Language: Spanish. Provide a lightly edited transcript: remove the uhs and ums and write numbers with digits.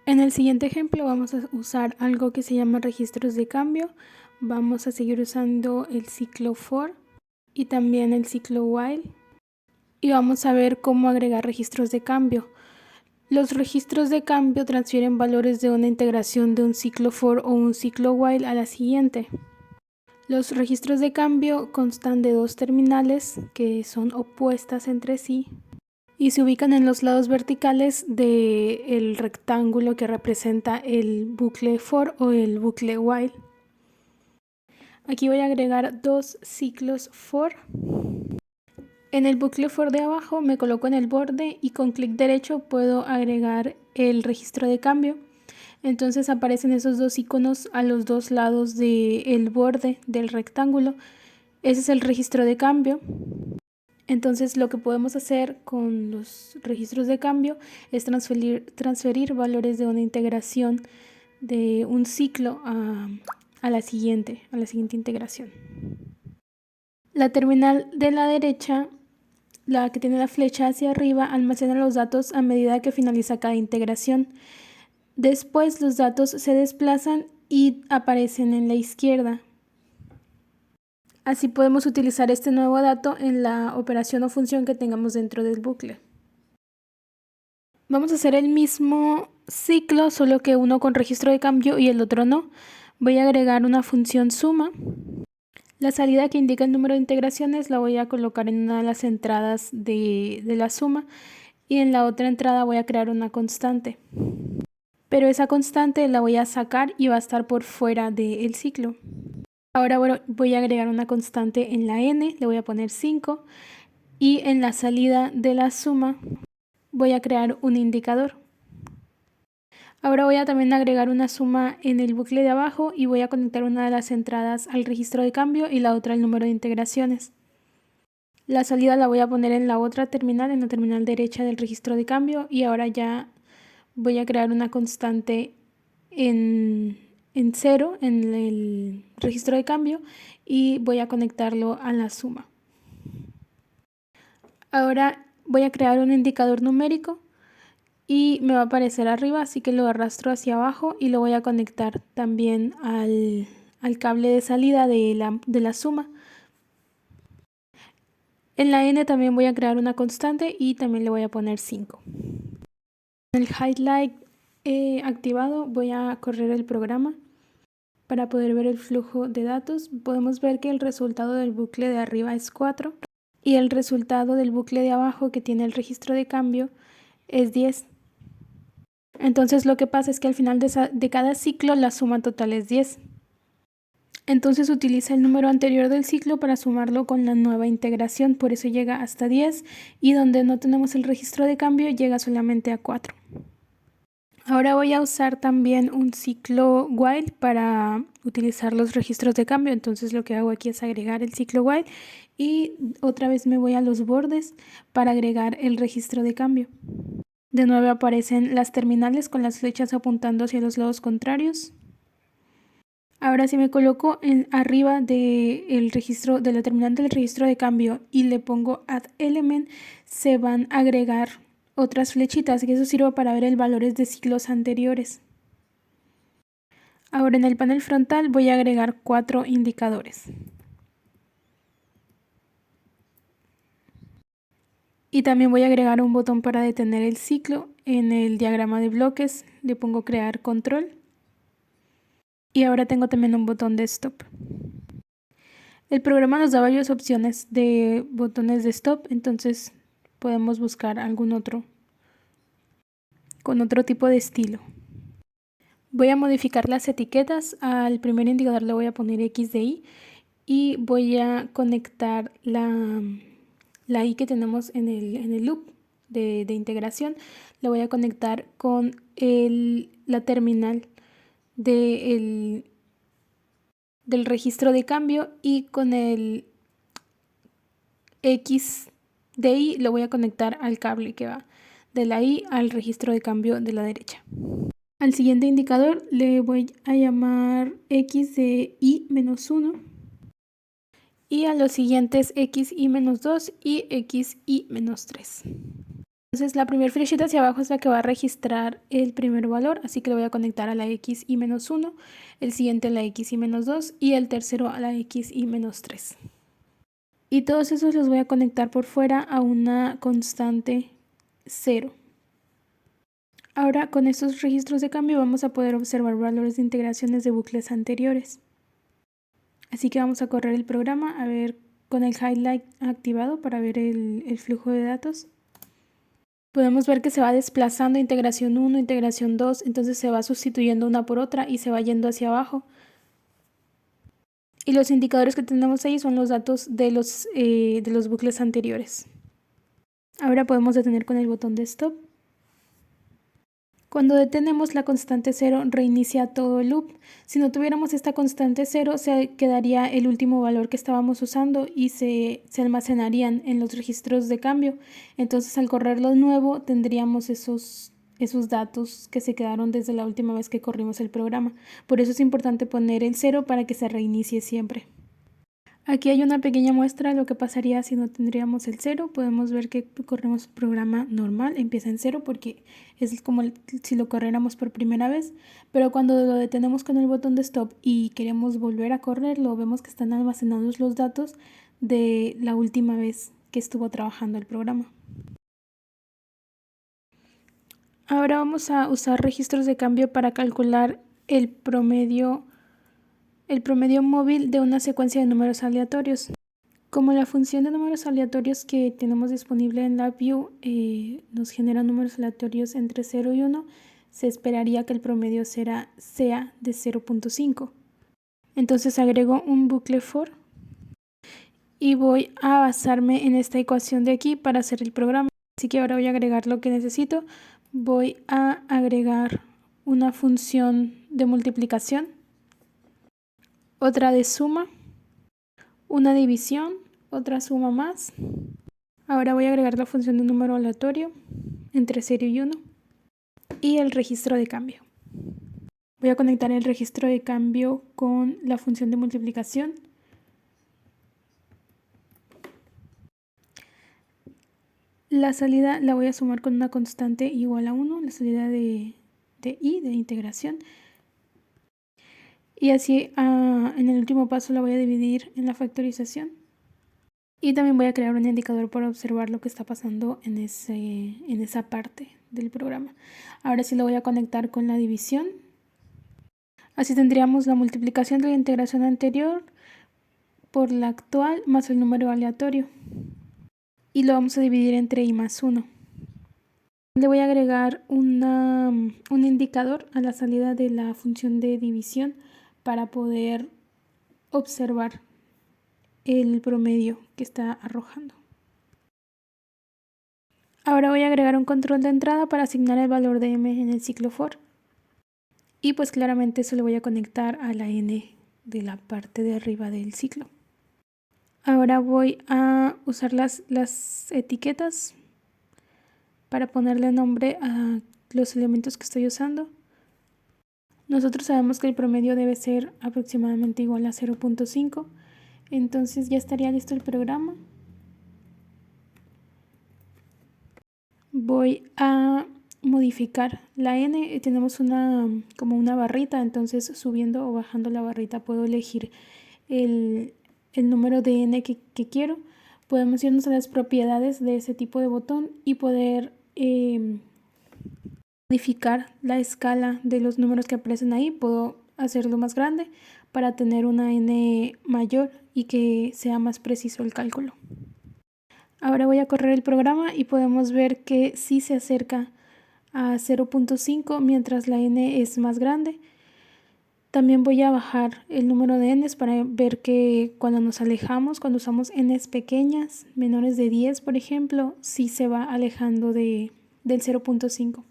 En el siguiente ejemplo vamos a usar algo que se llama registros de cambio. Vamos a seguir usando el ciclo for y también el ciclo while. Y vamos a ver cómo agregar registros de cambio. Los registros de cambio transfieren valores de una integración de un ciclo for o un ciclo while a la siguiente. Los registros de cambio constan de dos terminales que son opuestas entre sí y se ubican en los lados verticales del rectángulo que representa el bucle for o el bucle while. Aquí voy a agregar dos ciclos for. En el bucle for de abajo me coloco en el borde y con clic derecho puedo agregar el registro de cambio. Entonces aparecen esos dos iconos a los dos lados del borde del rectángulo. Ese es el registro de cambio. Entonces lo que podemos hacer con los registros de cambio es transferir valores de una integración de un ciclo a la siguiente integración. La terminal de la derecha, la que tiene la flecha hacia arriba, almacena los datos a medida que finaliza cada integración. Después los datos se desplazan y aparecen en la izquierda. Así podemos utilizar este nuevo dato en la operación o función que tengamos dentro del bucle. Vamos a hacer el mismo ciclo, solo que uno con registro de cambio y el otro no. Voy a agregar una función suma. La salida que indica el número de integraciones la voy a colocar en una de las entradas de la suma y en la otra entrada voy a crear una constante. Pero esa constante la voy a sacar y va a estar por fuera del ciclo. Ahora voy a agregar una constante en la n, le voy a poner 5 y en la salida de la suma voy a crear un indicador. Ahora voy a también agregar una suma en el bucle de abajo y voy a conectar una de las entradas al registro de cambio y la otra al número de integraciones. La salida la voy a poner en la otra terminal, en la terminal derecha del registro de cambio, y ahora ya voy a crear una constante en 0 en el registro de cambio y voy a conectarlo a la suma. Ahora voy a crear un indicador numérico y me va a aparecer arriba, así que lo arrastro hacia abajo y lo voy a conectar también al cable de salida de la suma. En la n también voy a crear una constante y también le voy a poner 5. En el highlight activado voy a correr el programa para poder ver el flujo de datos. Podemos ver que el resultado del bucle de arriba es 4 y el resultado del bucle de abajo, que tiene el registro de cambio, es 10. Entonces lo que pasa es que al final de cada ciclo la suma total es 10. Entonces utiliza el número anterior del ciclo para sumarlo con la nueva integración, por eso llega hasta 10, y donde no tenemos el registro de cambio llega solamente a 4. Ahora voy a usar también un ciclo while para utilizar los registros de cambio. Entonces lo que hago aquí es agregar el ciclo while y otra vez me voy a los bordes para agregar el registro de cambio. De nuevo aparecen las terminales con las flechas apuntando hacia los lados contrarios. Ahora si me coloco arriba de la terminal del registro de cambio y le pongo add element, se van a agregar otras flechitas, y eso sirve para ver el valores de ciclos anteriores. Ahora en el panel frontal voy a agregar 4 indicadores. Y también voy a agregar un botón para detener el ciclo. En el diagrama de bloques le pongo crear control. Y ahora tengo también un botón de stop. El programa nos da varias opciones de botones de stop, entonces podemos buscar algún otro con otro tipo de estilo. Voy a modificar las etiquetas. Al primer indicador le voy a poner X de Y y voy a conectar la I que tenemos en el loop de integración. Le voy a conectar con la terminal del registro de cambio, y con el X de Y lo voy a conectar al cable que va de la I al registro de cambio de la derecha. Al siguiente indicador le voy a llamar X de Y-1 y a los siguientes XY-2 y XY-3. Entonces la primera flechita hacia abajo es la que va a registrar el primer valor, así que lo voy a conectar a la x y menos 1, el siguiente a la x y menos 2 y el tercero a la x y menos 3. Y todos esos los voy a conectar por fuera a una constante 0. Ahora con estos registros de cambio vamos a poder observar valores de integraciones de bucles anteriores. Así que vamos a correr el programa a ver con el highlight activado para ver el flujo de datos. Podemos ver que se va desplazando integración 1, integración 2, entonces se va sustituyendo una por otra y se va yendo hacia abajo. Y los indicadores que tenemos ahí son los datos de los bucles anteriores. Ahora podemos detener con el botón de stop. Cuando detenemos la constante 0 reinicia todo el loop. Si no tuviéramos esta constante 0 se quedaría el último valor que estábamos usando y se almacenarían en los registros de cambio. Entonces al correrlo de nuevo tendríamos esos datos que se quedaron desde la última vez que corrimos el programa. Por eso es importante poner el 0 para que se reinicie siempre. Aquí hay una pequeña muestra de lo que pasaría si no tendríamos el 0. Podemos ver que corremos el programa normal, empieza en 0 porque es como si lo corriéramos por primera vez, pero cuando lo detenemos con el botón de stop y queremos volver a correrlo, vemos que están almacenados los datos de la última vez que estuvo trabajando el programa. Ahora vamos a usar registros de cambio para calcular el promedio móvil de una secuencia de números aleatorios. Como la función de números aleatorios que tenemos disponible en LabVIEW nos genera números aleatorios entre 0 y 1, se esperaría que el promedio sea de 0.5. Entonces agrego un bucle for y voy a basarme en esta ecuación de aquí para hacer el programa. Así que ahora voy a agregar lo que necesito. Voy a agregar una función de multiplicación, otra de suma, una división, otra suma más. Ahora voy a agregar la función de número aleatorio entre 0 y 1 y el registro de cambio. Voy a conectar el registro de cambio con la función de multiplicación. La salida la voy a sumar con una constante igual a 1, la salida de integración. Y así en el último paso la voy a dividir en la factorización. Y también voy a crear un indicador para observar lo que está pasando en esa parte del programa. Ahora sí lo voy a conectar con la división. Así tendríamos la multiplicación de la integración anterior por la actual más el número aleatorio. Y lo vamos a dividir entre i más 1. Le voy a agregar un indicador a la salida de la función de división para poder observar el promedio que está arrojando. Ahora voy a agregar un control de entrada para asignar el valor de m en el ciclo for. Y pues claramente eso lo voy a conectar a la n de la parte de arriba del ciclo. Ahora voy a usar las etiquetas para ponerle nombre a los elementos que estoy usando. Nosotros sabemos que el promedio debe ser aproximadamente igual a 0.5. Entonces ya estaría listo el programa. Voy a modificar la n. Tenemos como una barrita, entonces subiendo o bajando la barrita puedo elegir el número de n que quiero. Podemos irnos a las propiedades de ese tipo de botón y poder modificar la escala de los números que aparecen ahí. Puedo hacerlo más grande para tener una n mayor y que sea más preciso el cálculo. Ahora voy a correr el programa y podemos ver que sí se acerca a 0.5 mientras la n es más grande. También voy a bajar el número de n's para ver que cuando nos alejamos, cuando usamos n's pequeñas, menores de 10 por ejemplo, sí se va alejando del 0.5.